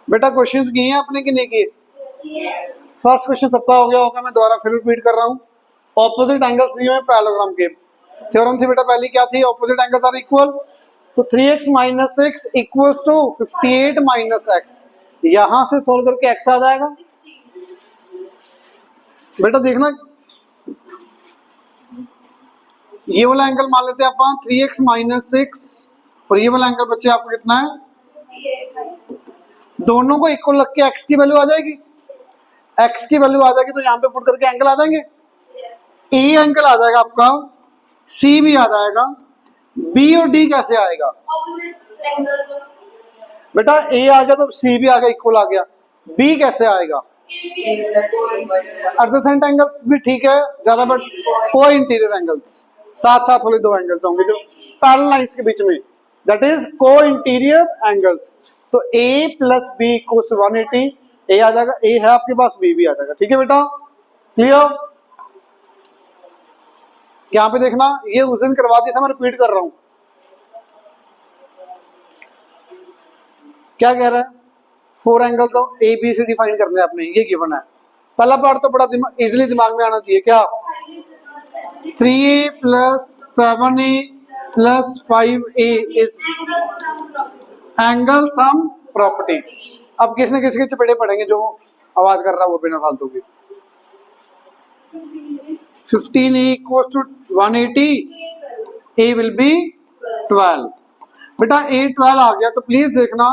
बेटा क्वेश्चंस किए हैं आपने कि नहीं किए? फर्स्ट क्वेश्चन सबका हो गया होगा, मैं दोबारा फिर रिपीट कर रहा हूँ। ऑपोजिट एंगल्स दिए हुए पैरेललोग्राम के। थ्योरम थी बेटा पहली क्या थी? Opposite angles are equal. तो 3x minus 6 equals to 58 minus X. यहां से सोल्व करके x आ जाएगा। बेटा देखना, ये वाला एंगल मान लेते हैं अपन 3x माइनस 6 और ये वाला एंगल बच्चे आपको कितना है? दोनों को इक्वल रख के x की वैल्यू आ जाएगी। x की वैल्यू आ जाएगी तो यहाँ पे पुट करके एंगल आ जाएंगे। ए एंगल आ जाएगा आपका, सी भी आ जाएगा, बी और डी कैसे आएगा? बेटा ए आ गया तो सी भी आ गया, इक्वल आ गया। बी कैसे आएगा? एडजेसेंट एंगल्स भी ठीक है ज्यादा, बट को इंटीरियर एंगल्स साथ साथ वाले दो एंगल्स होंगे जो पैरेलल लाइंस के बीच में, दैट इज को इंटीरियर एंगल्स। तो a प्लस बी इक्वल्स 180, ए आ जाएगा, ए है आपके पास, बी भी आ जाएगा। ठीक है बेटा, क्लियर? यहाँ पे देखना, ये उस दिन करवा दिया था, मैं रिपीट कर रहा हूं। क्या कह रहा है? 4 angles of A B C define करने हैं अपने, ये गिवन है। पहला पार्ट तो बड़ा इजिली दिमाग में आना चाहिए। क्या? 3a plus 7a plus 5a is angle sum property. अब किसने किसके चपेटे पड़ेंगे जो आवाज कर रहा है वो बिना फालतू की। 15a equals to 180, a will be 12। बेटा a 12 आ गया तो प्लीज देखना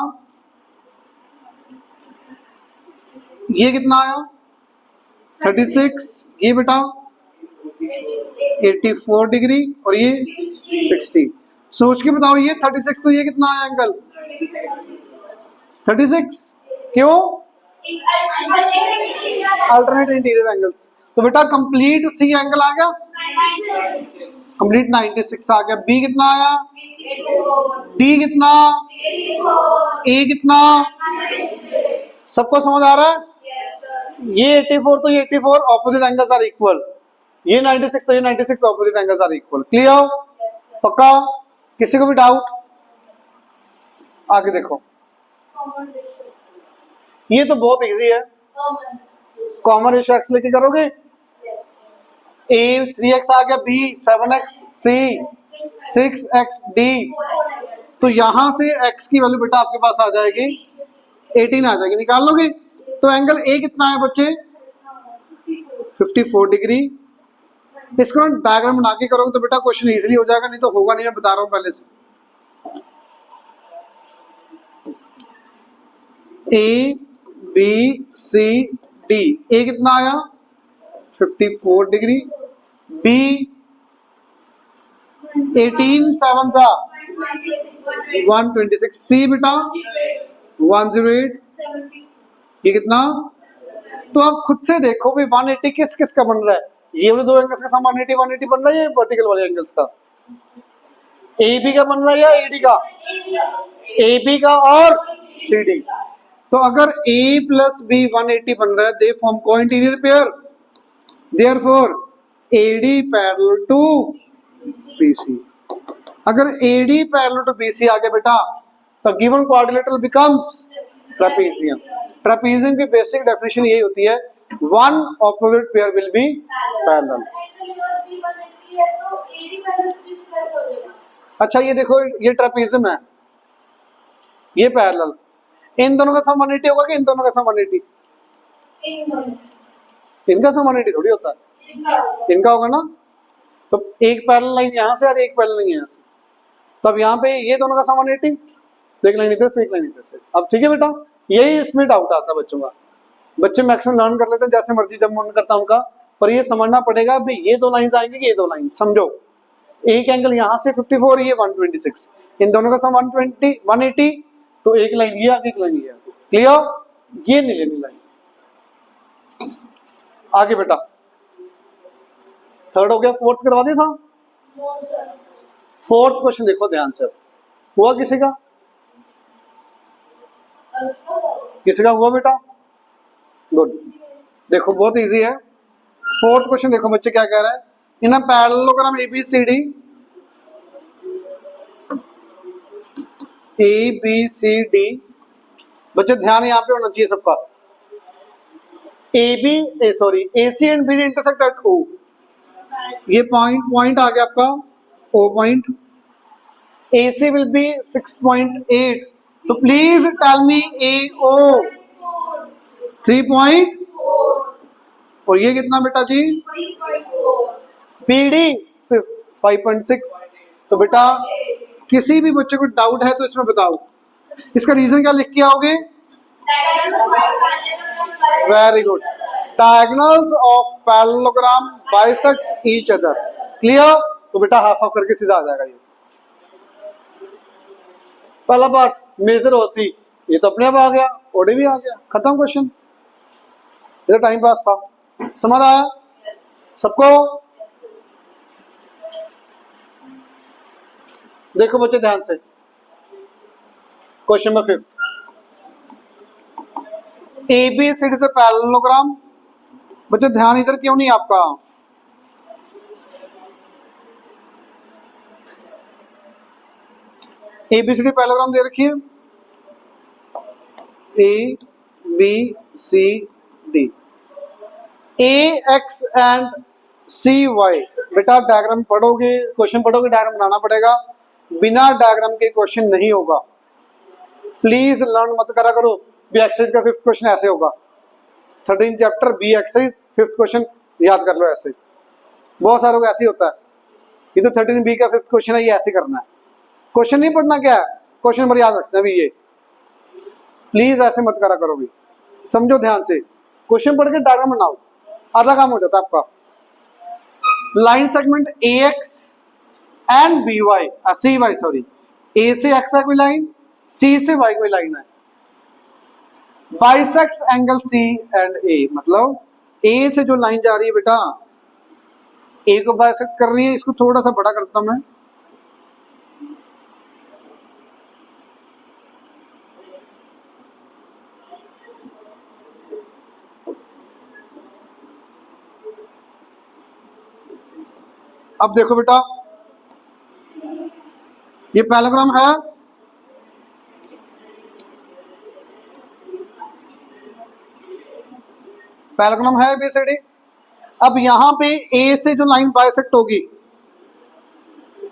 ये कितना आया? 36, ये बेटा 84 डिग्री और ये 60। सोच के बताओ, ये 36 तो ये कितना आया एंगल? 36। क्यों? Alternate interior angles. तो बेटा कंप्लीट सी एंगल आ गया, कंप्लीट 96 आ गया। बी कितना आया? डी कितना? ए कितना? सबको समझ आ रहा है? ये 84 तो ये 84, ऑपोजिट एंगल्स आर इक्वल। ये 96 तो ये 96, opposite angles are equal. Clear? पक्का? किसी को भी डाउट? आगे देखो, ये तो बहुत इजी है। कॉमन रेशियो एक्स लेके करोगे, a 3x आ गया, b 7x, c 6x, d। तो यहां से x की वैल्यू बेटा आपके पास आ जाएगी 18 आ जाएगी, निकाल लोगे। तो एंगल a कितना है बच्चे? 54 डिग्री। इसको डायग्राम बना के करोगे तो बेटा क्वेश्चन इजीली हो जाएगा, नहीं तो होगा नहीं, मैं बता रहा हूं पहले से। a b c d, a कितना आया? 54 डिग्री, b 18 7 सा 126, c बेटा 108, ये कितना? तो आप खुद से देखो भी 180 किस किस का बन रहा है। ये वाले दो एंगल्स का सम 180 बन रहा है, ये वर्टिकल वाले एंगल्स का AB का बन रहा है या AD का? AB का और CD। तो अगर A प्लस B 180 बन रहा है, दे फॉर्म को interior pair, therefore AD parallel to BC। अगर AD पैरेलल टू BC आ गया बेटा तो given quadrilateral becomes trapezium. Trapezium की बेसिक डेफिनेशन यही होती है, one opposite pair will be parallel. अच्छा ये देखो, ये ट्रेपेजियम है, ये पैरेलल, इन दोनों का सम 180 होगा कि इन दोनों का सम 180? इनका सम 180 थोड़ी होता है, इनका होगा ना। तो एक पैरेलल लाइन यहाँ से और एक पैरेलल लाइन यहाँ से, तब यहाँ पे ये दोनों का सम 180, एक लाइन इधर से एक लाइन इधर से। अब ठीक है बेटा, यही इसमें डाउट आता है बच्चों का। बच्चे मैक्सिमम लर्न कर लेते हैं जैसे मर्जी, जब मन करता है उनका, पर ये समझना पड़ेगा भाई ये दो लाइन आएंगे कि ये दो लाइन। समझो, एक एंगल यहाँ से 54, ये 126, इन दोनों का सम 120 180, तो एक लाइन ये आगे, एक लाइन ये आगे। क्लियर? ये नहीं लेनी लाइन। आगे बेटा थर्ड हो गया, फोर्थ करवा दिया था। फोर्थ क्वेश्चन देखो ध्यान से, हुआ किसी का? किसी का हुआ बेटा? गुड। देखो बहुत इजी है। फोर्थ क्वेश्चन देखो बच्चे क्या कह रहा है, in a parallelogram ABCD A B C D. बच्चे ध्यान यहाँ पे होना चाहिए सबका। A C and B D intersect at O. ये पॉइंट आ गया आपका O point. A C will be 6.8। तो प्लीज टेल मी ए ओ 3. और ये कितना बेटा जी? B D 5.6। तो बेटा किसी भी बच्चे को डाउट है तो इसमें बताओ, इसका रीजन क्या लिख के आओगे? Very good. Diagonals of parallelogram bisects each other. Clear? तो बेटा हाफ हाफ करके सीधा आ जाएगा ये। पहला पार्ट मेजर ओसी, ये तो अपने आप आ गया, ओडी भी आ गया, खत्म क्वेश्चन। ये टाइम पास था। समझ आया सबको? देखो बच्चे ध्यान से, क्वेश्चन नंबर 5। ABCD से पैरेललोग्राम। बच्चे ध्यान इधर क्यों नहीं आपका? ABCD पैरेललोग्राम दे रखी है, ABCD, AX एंड CY। बेटा डायग्राम पढ़ोगे, क्वेश्चन पढ़ोगे, डायग्राम बनाना पड़ेगा। बिना डायग्राम के क्वेश्चन नहीं होगा। प्लीज लर्न मत करा करो। बी एक्सरसाइज का 5th क्वेश्चन ऐसे होगा। 13 chapter be exercise 5th question याद कर लो ऐसे। बहुत सारों को ऐसे ही होता है। ये तो 13 बी का 5th क्वेश्चन है, ये ऐसे करना है। क्वेश्चन नहीं पढ़ना, क्या है क्वेश्चन नंबर याद रखना है भी ये। प्लीज ऐसे मत करा करो भी, समझो ध्यान से। क्वेश्चन पढ़ के डायग्राम बनाओ, आधा काम हो जाता है आपका। Line segment AX and BY, CY sorry, A से X है कोई लाइन, C से Y कोई लाइन है। Bisects angle C and A, मतलब A से जो लाइन जा रही है बेटा, A को बाइसेक्ट कर रही है। इसको थोड़ा सा बड़ा करता हूं मैं। अब देखो बेटा, ये पैरेललोग्राम है। पैरेललोग्राम है ABCD। अब यहां पे A से जो लाइन बाइसेक्ट होगी,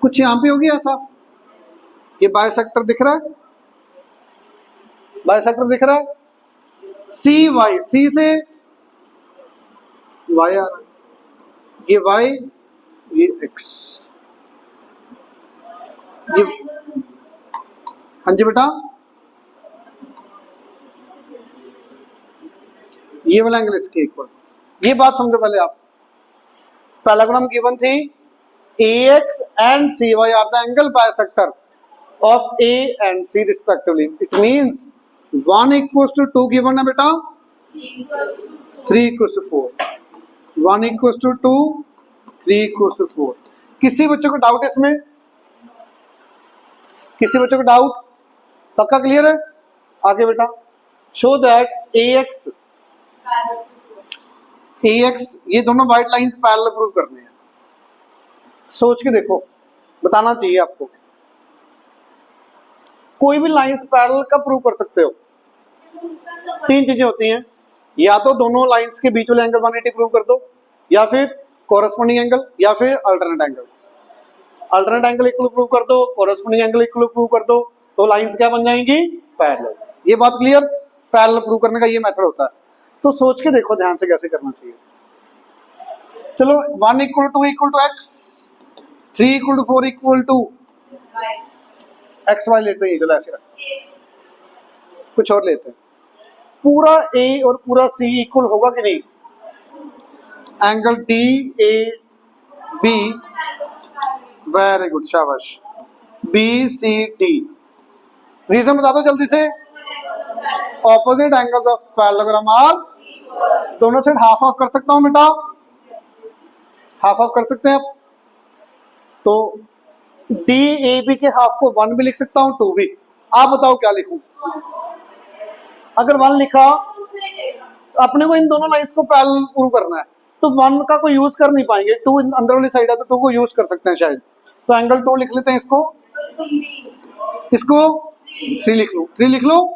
कुछ यहां पे होगी ऐसा। ये बाइसेक्टर दिख रहा है, बाइसेक्टर दिख रहा है। CY, C से Y आ रहा है, ये Y, ये X, ये हाँ जी बेटा, ये वाला एंगल इसके इक्वल। ये बात समझो पहले आप। पैरेललोग्राम गिवन थी, AX and CY are the angle bisector of A and C respectively. It means 1 equals to 2 given है बेटा, 3 equals to 4। 1 equals to 2, 3 equals to 4। किसी बच्चे को डाउट है इसमें? किसी बच्चे को डाउट? पक्का क्लियर है? आगे बेटा, शो दैट AX, ये दोनों व्हाइट लाइंस पैरेलल प्रूव करने हैं। सोच के देखो, बताना चाहिए आपको। कोई भी लाइंस पैरेलल कब प्रूव कर सकते हो? 3 चीजें होती हैं, या तो दोनों लाइंस के बीच वाले एंगल 180 प्रूव कर दो, या फिर कोरस्पोंडिंग एंगल, या फिर alternate angles. Alternate angle equal prove कर दो, कोरस्पोंडिंग एंगल इक्वल प्रूव कर दो, तो लाइंस क्या बन जाएंगी? पैरेलल। ये बात क्लियर? पैरेलल प्रूव करने का ये मेथड होता है। तो सोच के देखो ध्यान से कैसे करना चाहिए। चलो 1 equal to 2 equal to x, 3 equal to 4 equal to XY लेते हैं। चलो ऐसे रखते हैं, कुछ और लेते हैं। पूरा A और पूरा C इक्वल होगा कि नहीं? एंगल DAB, वेरी गुड, शाबाश। BCD, रीजन बता दो जल्दी से। Opposite angles of parallelogram are, दोनों साइड हाफ हाफ कर सकता हूं बेटा, हाफ हाफ कर सकते हैं आप। तो DAB के हाफ को 1 भी लिख सकता हूं, 2 भी। आप बताओ क्या लिखूं? अगर 1 लिखा, अपने को इन दोनों लाइंस को पैरेलल प्रूव करना है, तो 1 का कोई यूज कर नहीं पाएंगे। 2 अंदर वाली साइड है तो 2 को यूज कर सकते हैं शायद। तो एंगल 2 लिख लेते हैं इसको, इसको 3 लिख लूं? 3 लिख लूं?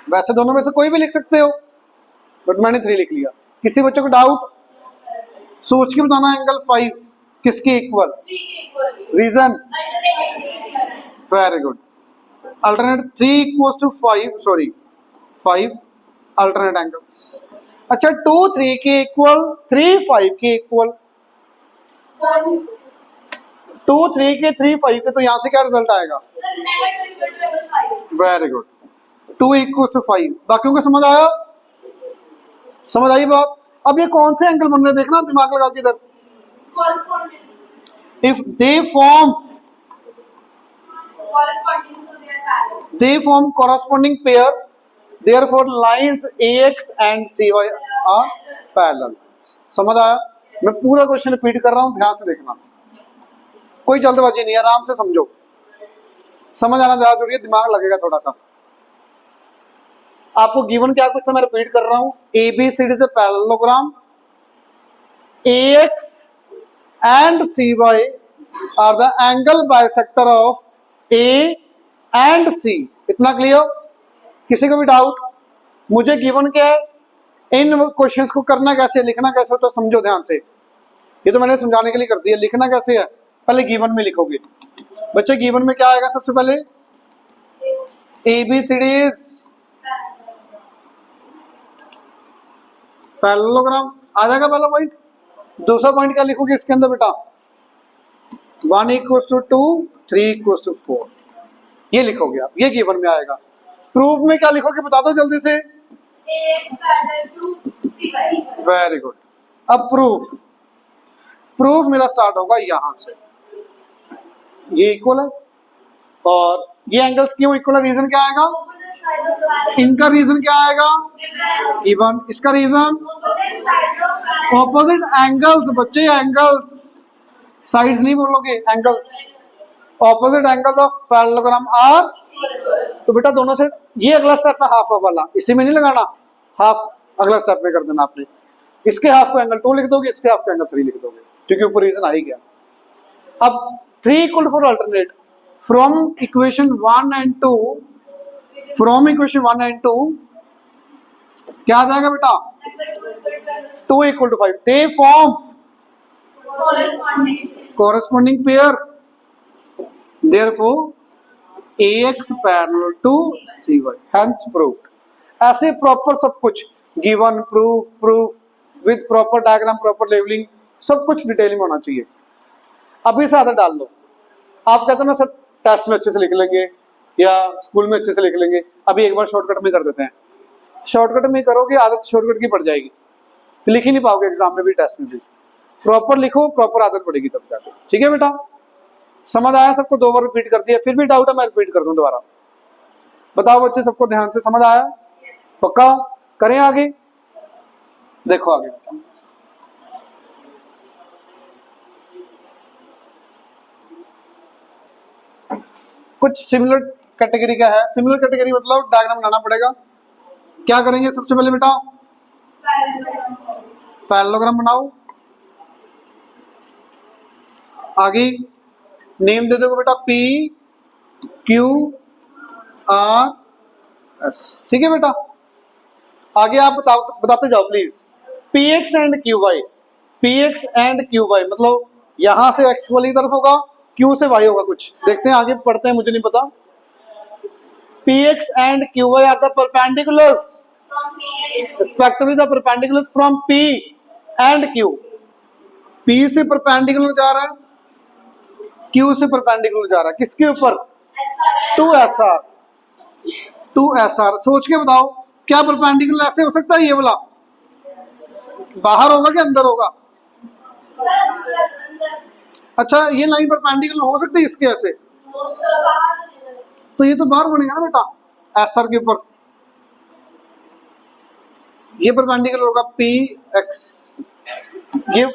वैसे दोनों में से कोई भी लिख सकते हो, बट मैंने 3 लिख लिया। किसी बच्चों को डाउट? सोच के बताना एंगल 5 किसके इक्वल? Reason? Very good. Alternate 3 equals to 5, sorry 5 alternate angles. अच्छा 2 3 के इक्वल, 3 5 के इक्वल। 2 3 के 3 5 के, तो यहां से क्या रिजल्ट आएगा? Very good. 2 equals to 5। बाकियों को समझ आया? समझ आई बात? अब ये कौन से एंगल बन रहे हैं देखना, दिमाग लगा के इधर। If they form corresponding pair, therefore lines AX and CY are parallel। समझ आया? मैं पूरा क्वेश्चन रिपीट कर रहा हूं, ध्यान से देखना, कोई जल्दबाजी नहीं, आराम से समझो। समझ आना ज्यादा जरूरी है, दिमाग लगेगा थोड़ा सा। आपको गिवन क्या कुछ था, मैं रिपीट कर रहा हूं। ABCD से parallelogram, AX and CY are the angle bisector of A and C। इतना क्लियर? किसी को भी डाउट? मुझे गिवन क्या है, इन क्वेश्चंस को करना कैसे, लिखना कैसे होता है, समझो ध्यान से। ये तो मैंने समझाने के लिए कर दिया, लिखना कैसे है पहले गिवन में लिखोगे। बच्चे गिवन में क्या आएगा सबसे पहले? ABCD पैरेललोग्राम आ जाएगा पहला पॉइंट। दूसरा पॉइंट क्या लिखोगे इसके अंदर बेटा? 1 इक्वल्स टू 2, 3 इक्वल्स टू 4, ये लिखोगे आप, ये गिवन में आएगा। प्रूफ में क्या लिखोगे बता दो जल्दी से। Very good. अब प्रूफ मेरा स्टार्ट होगा यहां से, ये इक्वल है और ये एंगल्स क्यों इक्वल है, रीजन क्या आएगा? इनका रीजन क्या आएगा? गिवन। इसका रीजन ऑपोजिट एंगल्स। बच्चे एंगल्स, साइड्स नहीं बोलोगे, angles. Opposite angles of parallelogram are, तो बेटा दोनों से ये अगला स्टेप है हाफ वाला, इसी में नहीं लगाना, हाफ अगला स्टेप में कर देना आपने। इसके हाफ को एंगल 2 लिख दोगे, इसके हाफ को एंगल 3 लिख दोगे, क्योंकि ऊपर रीजन आ ही गया। अब 3 equal four alternate from equation 1 and 2, from equation 1 and 2 क्या आ जाएगा बेटा? 2 equal to 5। Therefore corresponding pair, therefore AX parallel to CY, hence proved। ऐसे प्रॉपर सब कुछ given, proof with proper diagram, proper labelling, सब कुछ डिटेल में होना चाहिए। अभी से आदत डाल दो। आप कहते हैं ना सर टेस्ट में अच्छे से लिख लेंगे या स्कूल में अच्छे से लिख लेंगे, अभी एक बार शॉर्टकट में कर देते हैं। शॉर्टकट में करोगे आदत शॉर्टकट की पड़ जाएगी, लिख ही नहीं पाओगे एग्जाम में भी टेस्ट में भी। प्रॉपर लिखो, प्रॉपर आदत पड़ेगी तब जाके। ठीक है बेटा? समझ आया सबको? 2 बार रिपीट कर दिया, फिर भी डाउट है मैं रिपीट कर दूं दोबारा। बताओ बच्चे, सबको ध्यान से समझ आया? पक्का? करें आगे? देखो आगे बेटा, कुछ सिमिलर कैटेगरी का है। सिमिलर कैटेगरी मतलब डायग्राम बनाना पड़ेगा। क्या करेंगे सबसे पहले बेटा? पैरेललोग्राम बनाओ। आगे नेम दे दोगे बेटा P Q R S। ठीक है बेटा? आगे आप बताते जाओ please. PX and QY, PX and QY मतलब यहां से X वाली तरफ होगा, Q से Y होगा कुछ। देखते हैं आगे पढ़ते हैं, मुझे नहीं पता। PX and QY are the perpendiculars, respectively the perpendiculars from P and Q। P से परपेंडिकुलर जा रहा है, Q से परपेंडिकुलर जा रहा है, किसके ऊपर? 2SR। 2SR सोच के बताओ, क्या परपेंडिकुलर ऐसे हो सकता है? ये वाला बाहर होगा कि अंदर होगा? अच्छा ये लाइन परपेंडिकुलर हो सकती है इसके ऐसे, तो ये तो बाहर बनेगा ना बेटा, SR के ऊपर। ये परपेंडिकुलर होगा PX, ये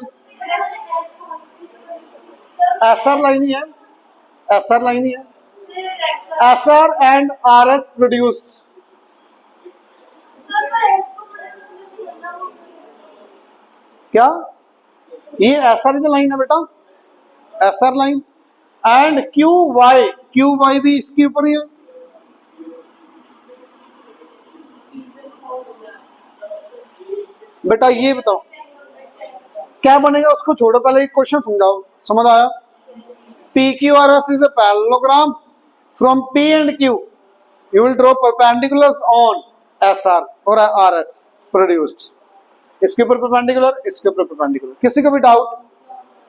SR लाइन ही है, SR लाइन ही है। SR and RS produced. क्या ये SR की लाइन है बेटा, SR line. And QY, QY भी इसके ऊपर ही है, बेटा ये बताओ क्या बनेगा, उसको छोड़ो, पहले एक क्वेश्चन समझाओ। समझ आया? P Q R S is a parallelogram from P and Q U will draw perpendiculars on S R और आर एस प्रोड्यूस्ड। इसके ऊपर परपेंडिकुलर, इसके ऊपर परपेंडिकुलर। किसी को भी डाउट?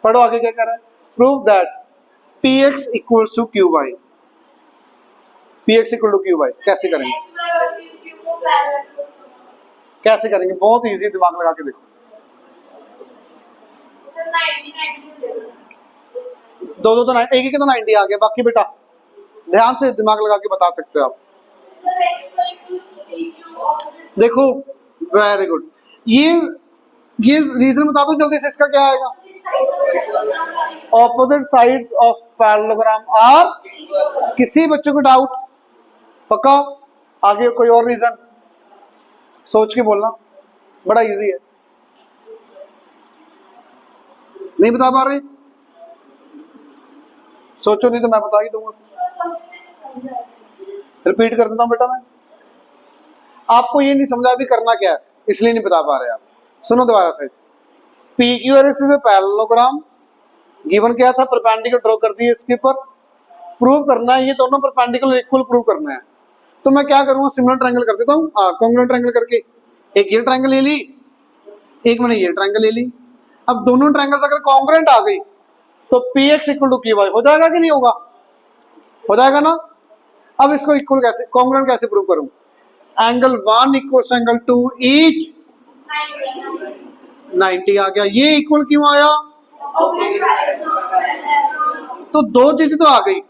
पढ़ो आगे क्या कर रहा है। Prove that P X equals to Q Y. P X equal to Q Y कैसे करेंगे? कैसे करेंगे? बहुत इजी, दिमाग लगा के देखो। दो दो तो एक ही के तो 90 आ गया, बाकी बेटा ध्यान से दिमाग लगा के बता सकते हो आप। देखो वेरी गुड, ये रीजन बता दो जल्दी से, इसका क्या आएगा? Opposite sides of parallelogram are. किसी बच्चे को डाउट? पक्का? आगे कोई और रीजन सोच के बोलना, बड़ा इजी है। नहीं बता पा रहे? सोचो, नहीं तो मैं बता ही दूंगा। रिपीट कर देता हूं बेटा मैं, आपको ये नहीं समझा अभी करना क्या है, इसलिए नहीं बता पा रहे आप। सुनो दोबारा से। P Q R S is a parallelogram, given क्या था? परपेंडिकुलर ड्रॉ कर दिए इसके ऊपर। प्रूव करना है ये दोनों परपेंडिकुलर इक्वल प्रूव करना है। तो मैं क्या करूंगा, सिमिलर ट्रायंगल कर देता हूँ, कॉन्ग्रुएंट ट्रायंगल करके। एक ये ट्रायंगल ले ली, एक मैंने ये ट्रायंगल ले ली। अब दोनों ट्रायंगल्स अगर कॉन्ग्रुएंट आ गई तो P X equal to Q Y हो जाएगा कि नहीं होगा? हो जाएगा ना। अब इसको इक्वल कैसे, कॉन्ग्रुएंट कैसे प्रूव करूं? एंगल 1 इक्वल एंगल 2 ईच 90 आ गया। ये इक्वल क्यों आया? तो दो चीजें तो आ गई,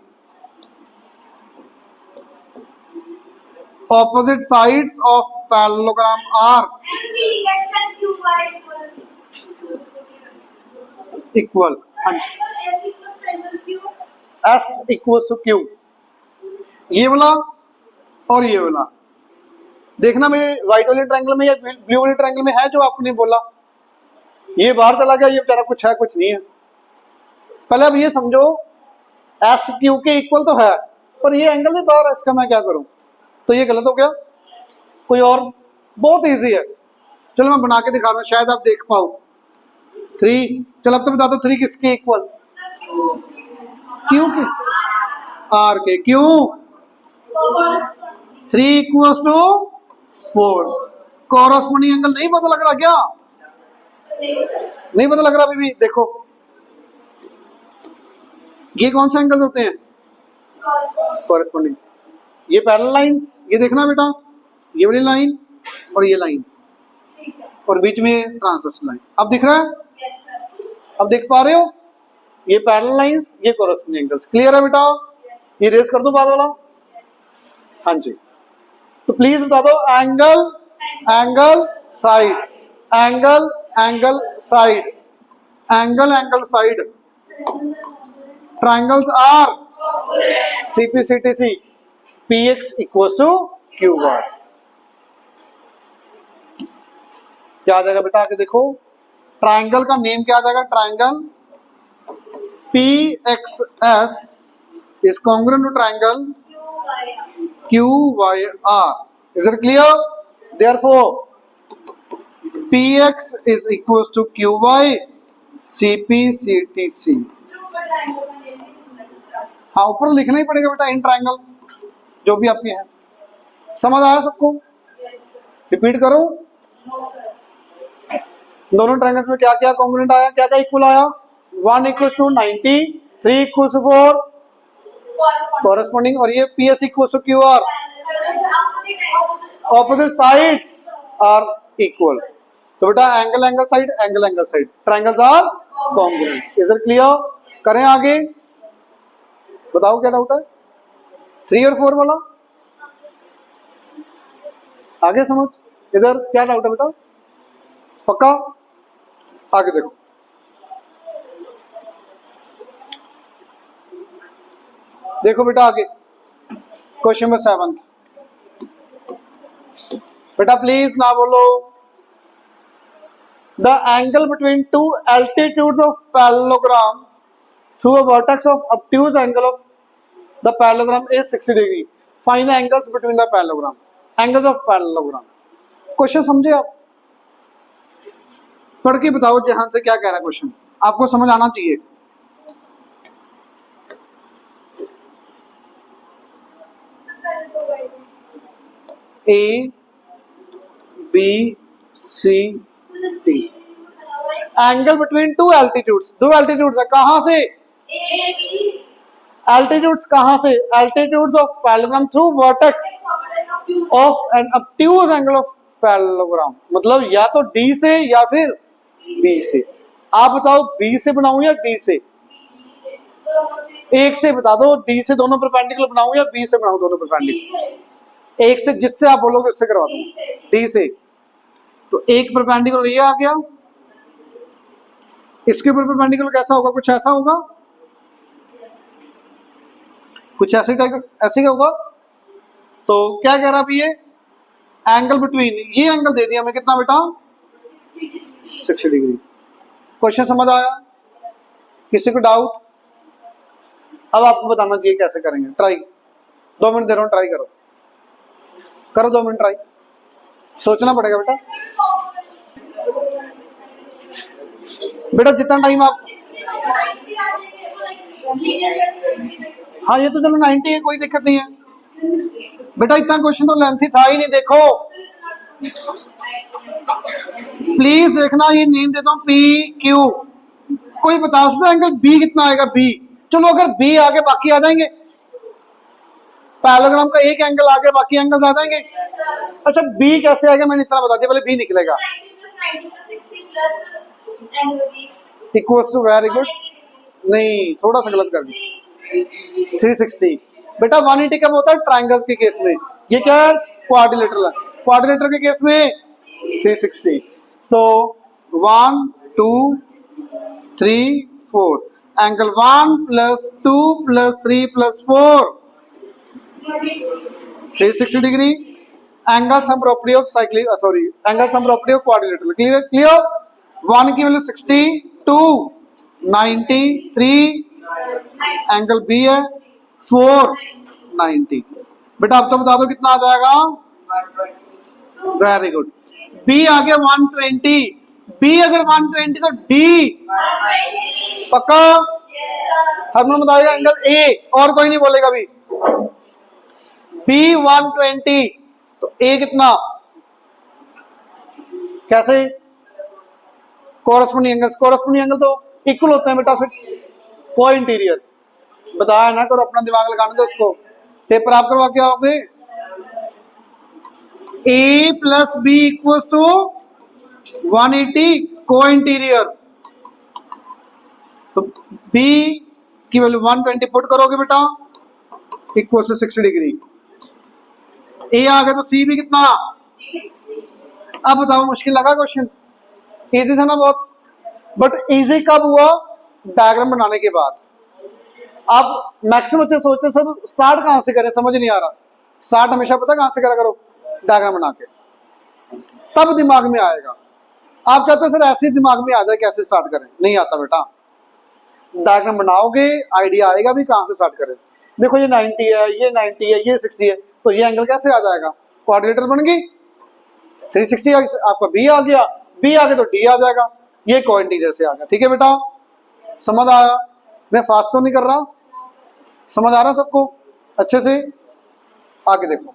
opposite sides of parallelogram are equal, S equal to Q. ये वाला और ये वाला देखना, मेरे व्हाइट वाले ट्रायंगल में या ब्लू वाले ट्रायंगल में है जो आपने बोला। ये बाहर चला गया, ये बेचारा कुछ है कुछ नहीं है। पहले अब ये समझो, एस क्यू के इक्वल तो है, पर ये एंगल नहीं बाहर है, इसका मैं क्या करूं? तो ये गलत हो गया। कोई और? बहुत इजी है, चलो मैं बना के दिखा रहा हूं, शायद आप देख पाओ। 3, चलो अब तो बता दो 3 किसके इक्वल? क्यू के, आर के। क्यों? 3 इक्वल्स टू 4। कॉरस्पॉन्डिंग एंगल नहीं पता लग रहा क्या? नहीं पता लग रहा अभी भी? देखो ये कौन से एंगल होते हैं? कॉरस्पॉन्डिंग। ये पैरेलल लाइंस, ये देखना बेटा, ये वाली लाइन और ये लाइन, और बीच में ट्रांसवर्सल लाइन। अब दिख रहा है? अब देख पा रहे हो? ये पैरेलल लाइंस, ये कॉरस्पॉन्डिंग एंगल्स। क्लियर है बेटा? ये रेस कर दूं बाद वाला? हाँ जी। तो प्लीज बता दो, angle angle side, angle angle side, angle angle side, triangles are CPCTC, PX equals to QY। क्या आ जाएगा बेटा? आगे देखो, ट्रायंगल का नेम क्या आ जाएगा? Triangle PXS is congruent to triangle QYR. Is it clear? Therefore, PX is equals to QY CPCTC. हाँ, ऊपर लिखना ही पड़ेगा बेटा, इन ट्रायंगल जो भी आपके हैं। समझ आया सबको? रिपीट करो। दोनों ट्रायंगल्स में क्या क्या कॉन्ग्रुएंट आया, क्या क्या इक्वल आया? 1 equals to 90, 3 equals to 4 corresponding, और ये PS equals to QR, opposite sides are equal. तो बेटा angle angle side, angle angle side, triangles are congruent. Is it clear? करें आगे? बताओ क्या डाउट है? 3 और 4 वाला आगे समझ। इधर क्या डाउट है बेटा? पक्का? आगे देखो, देखो बेटा आगे क्वेश्चन नंबर 7। बेटा प्लीज ना बोलो। The angle between two altitudes of parallelogram through a vertex of obtuse angle of the parallelogram is 60 degree. Find the angles between the parallelogram, angles of parallelogram. Question समझे आप? पढ़ के बताओ जहां से क्या कह रहा है क्वेश्चन, आपको समझ आना चाहिए। A B C D, angle between two altitudes, दो एल्टीट्यूड्स है, कहां से? एल्टीट्यूड्स कहां से? Altitudes of parallelogram through vertex of an obtuse angle of parallelogram, मतलब या तो डी से या फिर बी से। आप बताओ बी से बनाऊं या डी से? एक से बता दो, डी से दोनों परपेंडिकुलर बनाऊं या बी से बनाऊं दोनों परपेंडिकुलर? एक से, जिससे आप बोलोगे उससे करवा दो। डी से। तो एक परपेंडिकुलर ये आ गया, इसके ऊपर परपेंडिकुलर कैसा होगा? कुछ ऐसा होगा, कुछ ऐसे टाइप, ऐसे क्या होगा? तो क्या कह रहा अभी ये? एंगल बिटवीन, ये एंगल दे दिया हमें कितना बेटा? 60 डिग्री। क्वेश्चन समझ आया? किसी को डाउट? अब आपको बताना चाहिए कैसे करेंगे। ट्राई, 2 मिनट दे रहा हूं, ट्राई करो, करो 2 मिनट ट्राई, सोचना पड़ेगा बेटा। बेटा जितना टाइम आप, हाँ ये तो चलो 90 है, कोई दिक्कत नहीं है बेटा, इतना क्वेश्चन तो लेंथी था ही नहीं। देखो प्लीज देखना, ये नेम देता हूं पी क्यू, कोई बता सकता है एंगल बी कितना आएगा? बी, चलो अगर बी आगे बाकी आ जाएंगे, पैरेललोग्राम का एक एंगल आगे बाकी एंगल आ जाएंगे। अच्छा बी कैसे आएगा? मैंने इतना बता दिया, पहले बी निकलेगा इक्वल टू, वेरी गुड, नहीं थोड़ा सा गलत कर दिया, 360। बेटा 180 कब होता है? ट्राइंगल्स के केस में। ये क्या है? क्वाड्रिलेटरल है, क्वाड्रिलेटरल के केस में 360। तो 1 2 3 4, angle 1 + 2 + 3 + 4, 360 degree. Angle sum property of cyclic, sorry, angle sum property of quadrilateral. Clear? Clear? 1 की वैल्यू 60, 2 90, 3 एंगल बी है 4 90। बेटा अब तो बता दो कितना आ जाएगा? Very good. बी आ गया 120, बी अगर 120 तो डी पक्का? हमने बताएगा एंगल ए, और कोई नहीं बोलेगा भी। बी 120 तो ए कितना? कैसे? कोरस्पोंडिंग एंगल्स, कोरस्पोंडिंग एंगल तो इक्वल होते हैं बेटा, फिर कोई इंटीरियर बताया ना करो, अपना दिमाग लगाने दो उसको। पेपर आप करवा के आओगे, ए + बी = 180 को इंटीरियर, तो बी की वैल्यू 120 पुट करोगे बेटा, इक्वल टू 60 डिग्री। ए आ गया तो सी भी कितना? अब बताओ मुश्किल लगा क्वेश्चन? इजी था ना बहुत, बट इजी कब हुआ? डायग्राम बनाने के बाद। आप मैक्सिमम बच्चे सोचते हैं सर स्टार्ट कहां से करें, समझ नहीं आ रहा। स्टार्ट हमेशा पता कहां से करा करो? डायग्राम बना के, तब दिमाग में आएगा। आप कहते हैं सर ऐसे ही दिमाग में आ जाए, कैसे स्टार्ट करें? नहीं आता बेटा, डायग्राम बनाओगे आइडिया आएगा भी कहां से स्टार्ट करें। देखो ये 90 है, ये 90 है, ये 60 है, तो ये एंगल कैसे आ जाएगा? क्वाड्रिलेटरल बन गई, 360 आपका बी आ गया, बी आ गया तो डी आ जाएगा, ये कोइंटीरियर से आ गया। ठीक है बेटा, समझ आया? मैं फास्ट तो नहीं कर रहा, समझ आ रहा सबको अच्छे से? आगे देखो,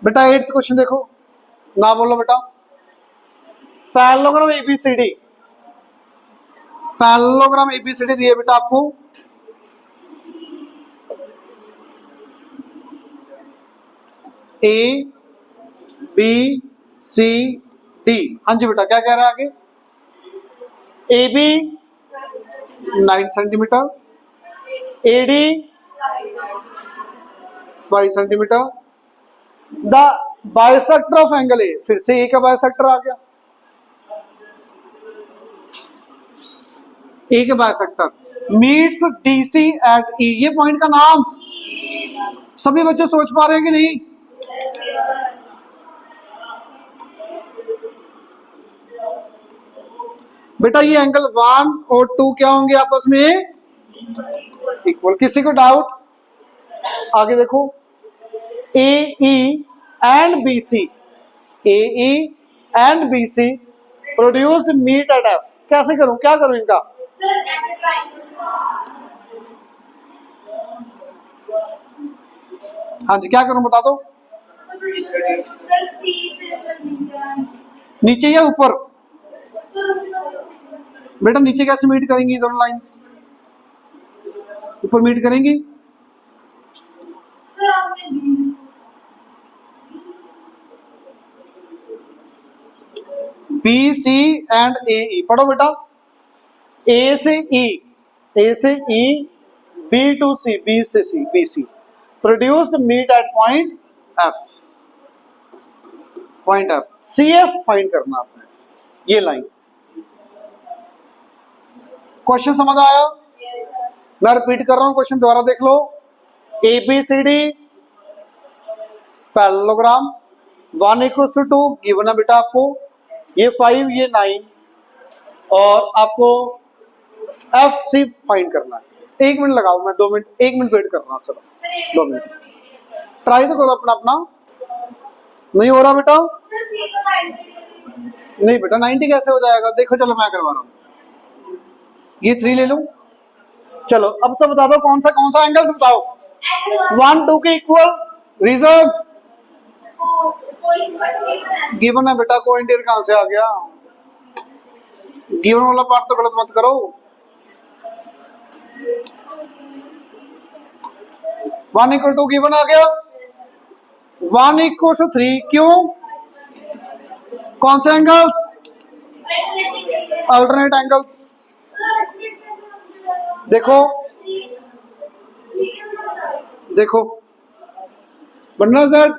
बेटा 8th क्वेश्चन देखो, ना बोलो बेटा। पैरेललोग्राम एबीसीडी, पैरेललोग्राम एबीसीडी दिए बेटा आपको, ए बी सी डी। हाँ जी बेटा, क्या कह रहा है आगे? A B 9 centimetre, A D 5 centimetre. The bisector of angle A, फिर से ए का बाइसेक्टर आ गया, ए के bisector meets D C at E, ये पॉइंट का नाम सभी बच्चे सोच पा रहे हैं कि नहीं? बेटा ये एंगल 1 और 2 क्या होंगे आपस में? इक्वल। किसी को डाउट? आगे देखो, A E and B C, A E and B C produced meet at F. कैसे करूं, क्या करूं इनका? हाँ जी, क्या करूं बता दो। नीचे या ऊपर? बेटा नीचे कैसे मीट करेंगी दोनों लाइंस? ऊपर मीट करेंगी। बी सी एंड ए ई, पढ़ो बेटा। ए से ई, ए से E, B to C, B से C, B C produced meet at point F, point F. C F find करना आपने, ये लाइन। क्वेश्चन समझ आया? मैं रिपीट कर रहा हूं, क्वेश्चन दोबारा देख लो। A B C D parallelogram, 1:2 given है बेटा आपको, ये 5 ये 9, और आपको एफ सी फाइंड करना है। 1 मिनट लगाओ, मैं 2 मिनट, 1 मिनट वेट कर रहा हूँ। चलो 2 मिनट ट्राई तो करो अपना अपना। नहीं हो रहा बेटा? नहीं बेटा 90 कैसे हो जाएगा? देखो चलो मैं करवा रहा हूँ, ये 3 ले लूं। चलो अब तो बता दो कौन सा एंगल बताओ। 1 2 के इक्वल। रीजन गिवन है बेटा, को इंटीरियर कहां से आ गया? गिवन वाला पार्ट तो गलत मत करो। 1 = 2 गिवन आ गया, 1 = 3। क्यों? कौन से एंगल्स? Alternate angles. देखो देखो बन रहा जेड।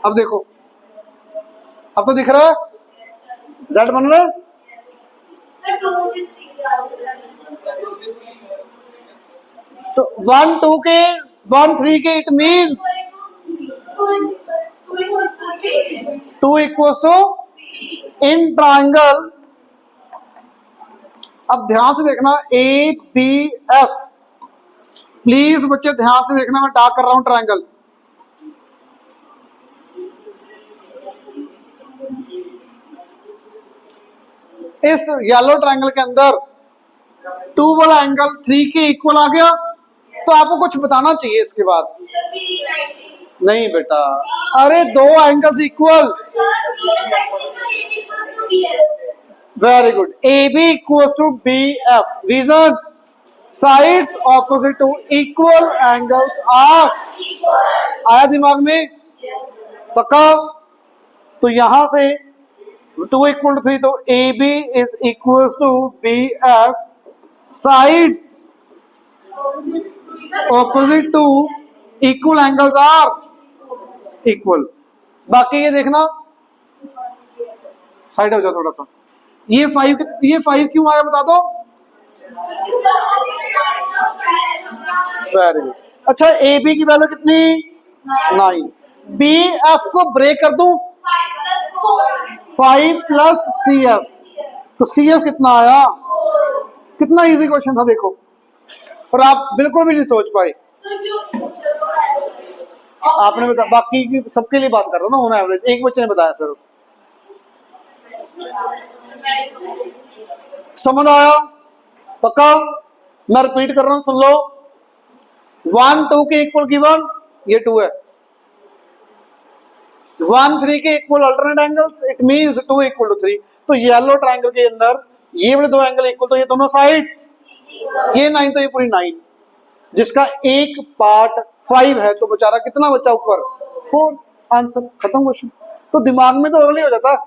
अब देखो, अब तो दिख रहा है जेड बन रहा है। तो 1 2 के 1 3 के इट मीन्स 2 = इन ट्राइंगल। अब ध्यान से देखना, ए बी एफ, प्लीज बच्चे ध्यान से देखना, मैं डार्क कर रहा हूं ट्राइंगल। इस येलो ट्राइंगल के अंदर 2 वाला एंगल 3 के इक्वल आ गया, तो आपको कुछ बताना चाहिए इसके बाद। नहीं बेटा, अरे 2 angles equal. Very good. A B = B F. Reason sides opposite to equal angles are. आया दिमाग में? पक्का? तो यहां से 2 = 3, तो A B = B F, sides opposite to equal angles are equal. बाकी ये देखना, साइड हो जाओ थोड़ा सा। ये 5 क्यों आया बता दो। Very good. अच्छा, ए बी की वैल्यू कितनी? 9। बी एफ को ब्रेक कर दूं, 5 + सी एफ, तो सी एफ कितना आया? कितना इजी क्वेश्चन था देखो, पर आप बिल्कुल भी नहीं सोच पाए। आपने बता, बाकी की सबके लिए बात कर रहा हूं ना, ऑन एवरेज। एक बच्चे ने बताया सर। समझ आया? पक्का? मैं रिपीट कर रहा हूं, सुन लो। 1 2 के इक्वल गिवन, ये 2 है। 1 3 के equal alternate angles, it means 2 = 3। तो येलो ट्रायंगल के अंदर ये वाले 2 एंगल इक्वल, तो ये दोनों साइड्स, ये 9 तो ये पूरी 9, जिसका एक पार्ट 5 है, तो बेचारा कितना बचा ऊपर? 4। आंसर खत्म क्वेश्चन। तो दिमाग में तो अर्ली हो जाता है,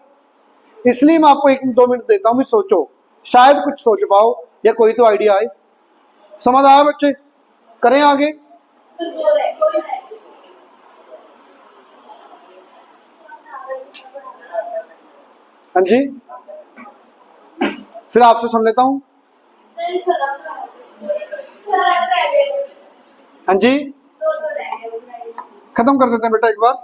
इसलिए मैं आपको 1-2 मिनट देता हूं, सोचो, शायद कुछ सोच पाओ या कोई तो आइडिया आए। समझ आया बच्चे? करें आगे? हाँ जी, फिर आपसे सुन लेता हूं। हाँ जी, खत्म कर देते हैं बेटा एक बार।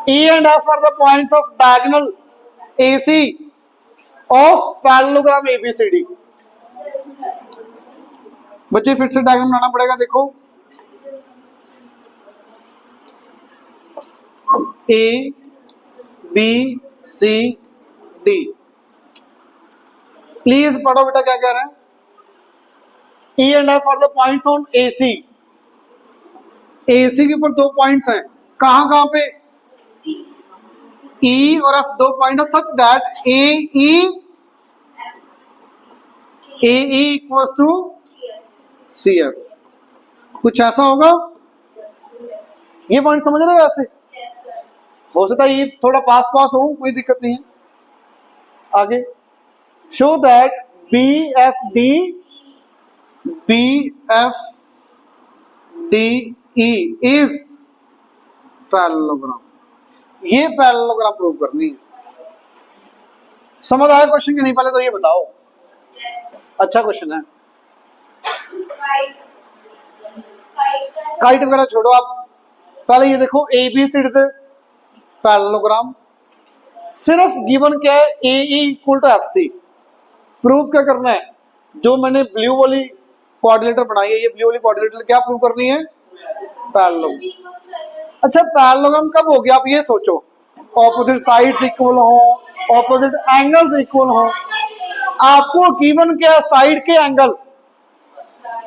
E and F are the points of diagonal AC of parallelogram ABCD। बच्चे फिर से डायग्राम बनाना पड़ेगा। देखो A B C D, please पढ़ो बेटा क्या कह रहे हैं। E and F are the points on AC। AC के ऊपर दो पॉइंट्स हैं, कहां कहां पे? E और F दो पॉइंट है such that AE equals to CF। कुछ ऐसा होगा, ये पॉइंट समझ रहे हो? वैसे हो सकता है ये थोड़ा पास पास हो, कोई दिक्कत नहीं है। आगे show that BFDE is parallelogram. ये पैरेललोग्राम प्रूव करनी है। समझ आया क्वेश्चन के नहीं? पहले तो ये बताओ। अच्छा क्वेश्चन है। काइट वगैरह छोड़ो आप, पहले ये देखो ABCD से पैरेललोग्राम। सिर्फ गिवन क्या है? AE equal to FC। Proof क्या करना है? जो मैंने ब्लू वाली कोऑर्डिनेटर बनाई है, ये ब्लू वाली कोऑर्डिनेटर क्या प्रूव करनी है? पैरेललोग्राम। अच्छा पैरेललोग्राम कब हो गया? आप ये सोचो, ऑपोजिट साइड्स इक्वल हो, ऑपोजिट एंगल्स इक्वल हो। आपको गिवन क्या? साइड के एंगल,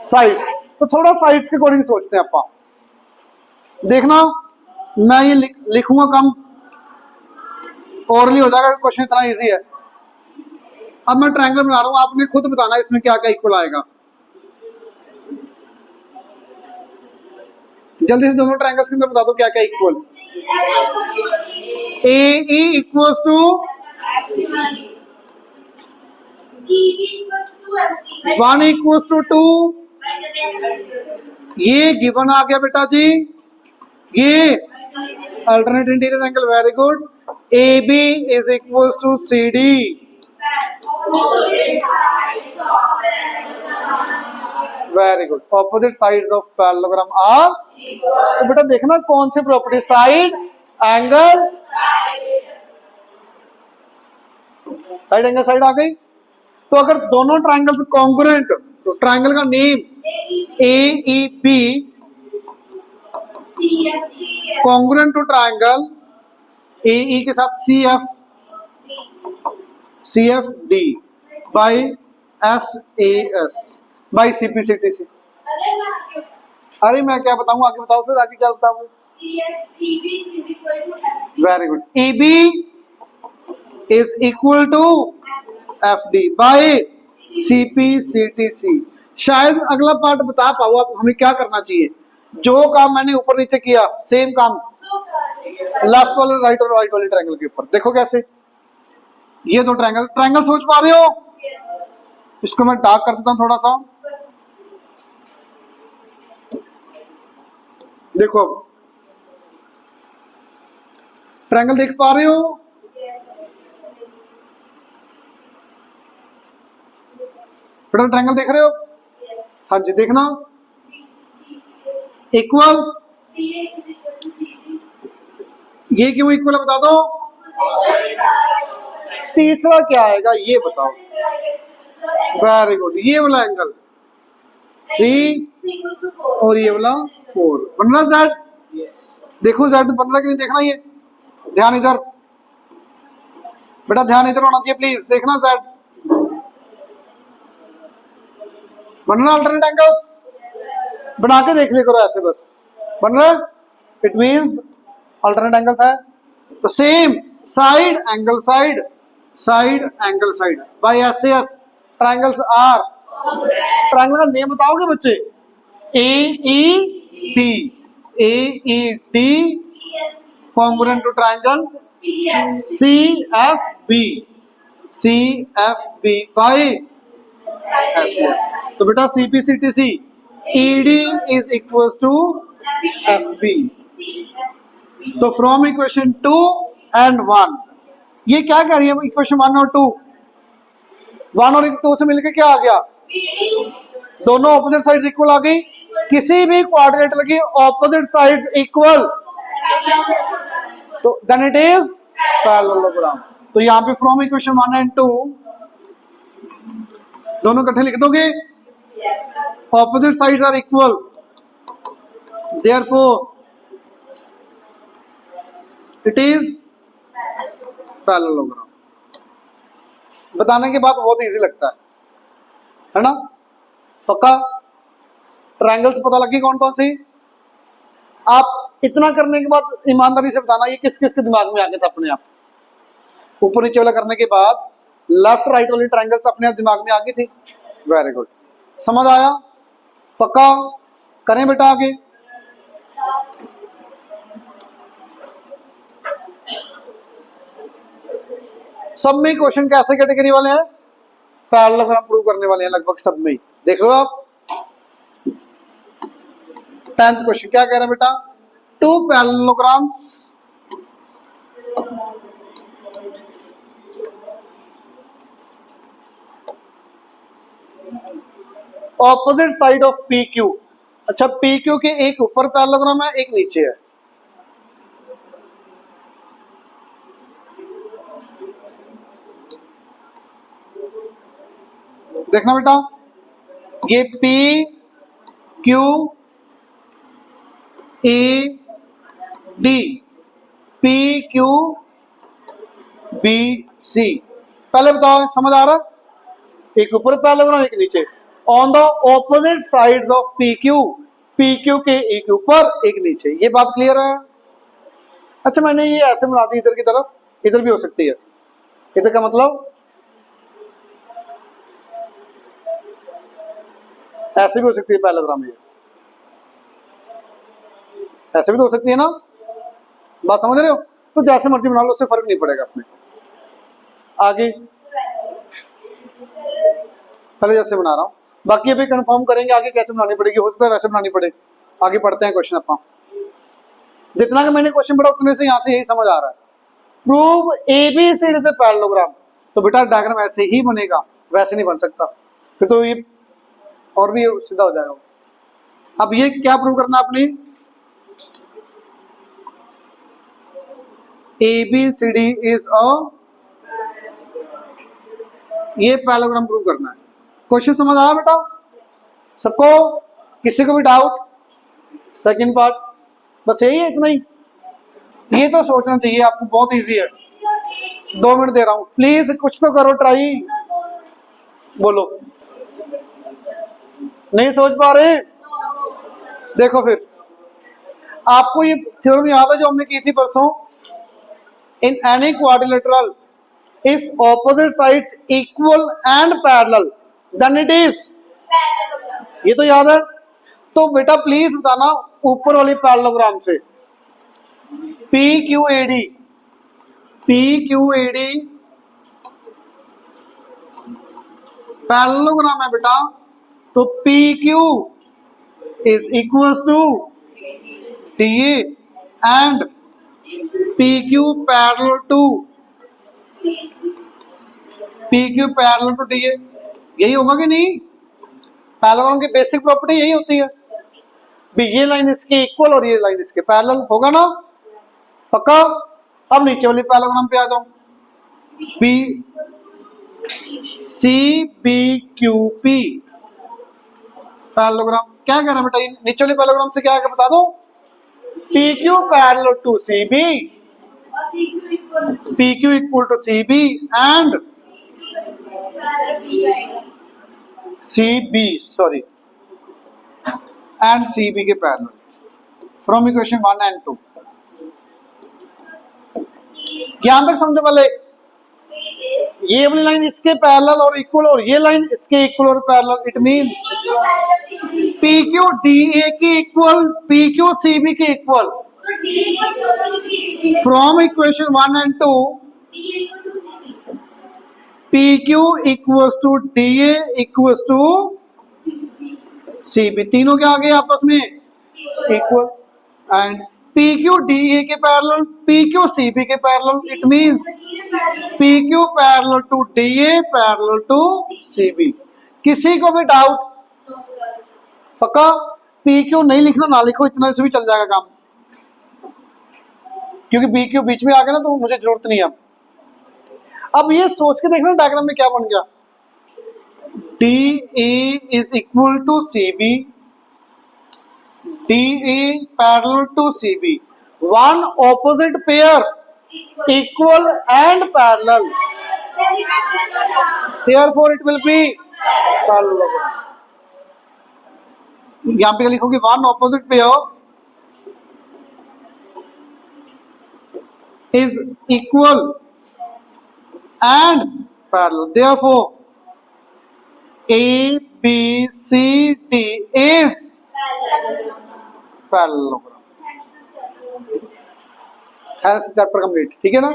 साइड्स। तो थोड़ा साइड्स के अकॉर्डिंग सोचते हैं आप। देखना मैं ये लिखूंगा कम, ओरली हो जाएगा, क्वेश्चन इतना इजी है। अब मैं ट्रायंगल बना रहा हूं, आपने खुद बताना इसमें क्या क्या इक्वल आएगा। जल्दी से दोनों ट्रायंगल्स के अंदर बता दो क्या क्या equal. AE equals to 1 equals to 2। ये गिवन आ गया बेटा जी। ये alternate interior angle, very good. AB is equals to CD। Very good. Opposite sides of parallelogram are. तो बेटा देखना कौन सी property? Side angle, side angle side आ गई। तो अगर दोनों ट्रायंगल्स कॉन्ग्रुएंट, तो ट्रायंगल का name AEB congruent to triangle AE के साथ CFD by SAS by CPCTC। अरे मैं क्या बताऊं, आगे बताओ फिर, आगे क्या बताऊं? Very good. EB is equal to FD by CPCTC। शायद अगला पार्ट बता पाओ आप हमें क्या करना चाहिए। जो काम मैंने ऊपर नीचे किया, सेम काम लेफ्ट वाले राइट और राइट वाले ट्रायंगल के ऊपर। देखो कैसे, ये दो ट्रायंगल सोच पा रहे हो? इसको मैं डार्क कर देता हूं थोड़ा सा। देखो अब ट्रायंगल देख पा रहे हो? बेटा ट्रायंगल देख रहे हो? हाँ जी, देखना इक्वल। ये क्यों इक्वल है बता दो। तीसरा क्या आएगा ये बताओ। Very good. ये वाला एंगल 3 और ये वाला 4 बन रहा Z। देखो Z बन रहा कि नहीं, देखना। ये ध्यान इधर बेटा, ध्यान इधर होना चाहिए प्लीज। देखना Z बन रहा। अल्टरनेट एंगल्स बना के देख ले करो ऐसे, बस बन रहा है, इट मींस अल्टरनेट एंगल्स है। तो same side angle side, side angle side by SAS triangles are. Triangle का नेम बताओगे बच्चे? AED congruent to triangle CFB by SAS। तो बेटा CPCTC ED is equals to FB। तो फ्रॉम इक्वेशन 2 and 1, ये क्या कर रही है? इक्वेशन 1 और 2, 1 और 2 से मिलकर क्या आ गया? दोनों ऑपोजिट साइड्स इक्वल आ गई। किसी भी क्वाड्रिलेटरल की ऑपोजिट साइड्स इक्वल, तो देन इट इज पैरेललोग्राम। तो यहाँ पे फ्रॉम इक्वेशन 1 एंड 2 दोनों इकट्ठे लिख दोगे, opposite sides are equal, therefore it is parallelogram. बताने के बाद बहुत इजी लगता है ना? पक्का? ट्रायंगल्स पता लगी कौन कौन सी? आप इतना करने के बाद ईमानदारी से बताना ये किस किस के दिमाग में आ गया था अपने आप। ऊपर नीचे वाला करने के बाद लेफ्ट राइट वाली ट्रायंगल्स अपने आप दिमाग में आ गई थी। वेरी गुड, समझ आया? पक्का? करें बेटा आगे। सब में क्वेश्चन कैसे कैटेगरी वाले हैं? पैरेललोग्राम प्रूव करने वाले हैं लगभग सब में। देख लो आप 10th क्वेश्चन क्या कह रहे हैं बेटा? Two parallelograms opposite side of P Q. अच्छा, पी क्यू के एक ऊपर पैरेललोग्राम है, एक नीचे है। देखना बेटा, ये P Q A D, P Q B C. पहले बताओ, समझ आ रहा है? एक ऊपर पैरेललोग्राम, एक नीचे। On the opposite sides of P Q के एक ऊपर एक नीचे। ये बात क्लियर है? अच्छा, मैंने ये ऐसे बना दी इधर की तरफ, इधर भी हो सकती है। इधर का मतलब ऐसे भी हो सकती है पैरेललोग्राम, ये ऐसे भी तो हो सकती है ना? बात समझ रहे हो? तो जैसे मर्जी बना लो, उससे फर्क नहीं पड़ेगा अपने। आगे पहले जैसे बना रहा हूं, बाकी अभी कंफर्म करेंगे आगे कैसे बनानी पड़ेगी। हो सकता है वैसे बनानी पड़े। आगे पढ़ते हैं क्वेश्चन अपना। जितना कि मैंने क्वेश्चन पढ़ा उतने से यहां से यही समझ आ रहा है। Prove A B C D is a parallelogram. तो बेटा डायग्राम ऐसे ही बनेगा, वैसे नहीं बन सकता, फिर तो ये और भी सीधा हो जाएगा। अब ये क्या प्रूव करना आपने? ABCD इज अ, ये पैरेललोग्राम प्रूव करना है। क्वेश्चन समझ आया बेटा सबको? किसी को भी डाउट? सेकंड पार्ट बस यही है, इतना ही। ये तो सोचना चाहिए आपको, बहुत इजी है। 2 मिनट दे रहा हूं, प्लीज कुछ तो करो, ट्राई। बोलो, नहीं सोच पा रहे? देखो फिर, आपको ये थ्योरम याद है जो हमने की थी परसों? In any quadrilateral if opposite sides equal and parallel then it is, ये तो याद है? तो बेटा प्लीज बताना ऊपर वाली पैरेललोग्राम से, पी क्यू एडी पैरेललोग्राम है बेटा। तो P Q is equal to T A and P Q parallel to T A. यही होगा कि नहीं? पैरेललोग्राम की बेसिक प्रॉपर्टी यही होती है भी, ये लाइन इसके इक्वल और ये लाइन इसके पैरेलल होगा ना? पक्का? अब नीचे वाली पैरेललोग्राम पे आ जाओ, B C B Q P parallelogram. क्या कह रहा है बेटा? नीचे वाले पैरेललोग्राम से क्या है बता दो? P Q parallel to C B, P Q equal to C B and C B, sorry, and C B के पैरेलल फ्रॉम इक्वेशन 1 एंड 2। ध्यान तक समझो पहले, ये वाली लाइन इसके पैरेलल और इक्वल और ये लाइन इसके इक्वल और parallel, it means P Q D A के equal, P Q C B के equal. From equation 1 and 2 P Q equals to D A equals to C B, तीनों के आगे आपस में equal, and P Q D A के parallel, P Q C B के parallel, it means P Q parallel to D A parallel to C B. किसी को भी डाउट? पक्का? पी क्यू नहीं लिखना, ना लिखो, इतना से भी चल जाएगा काम, क्योंकि पी क्यू बीच में आ गया ना तो मुझे जरूरत नहीं है। अब अब ये सोच के देखना डायग्राम में क्या बन गया, DE is equal to CB, DE parallel to CB, one opposite pair equal and parallel, therefore it will be parallelogram. यहां पे लिखोगे one opposite pair is equal and parallel, therefore A B C D is parallelogram. Has chapter complete, ठीक है ना।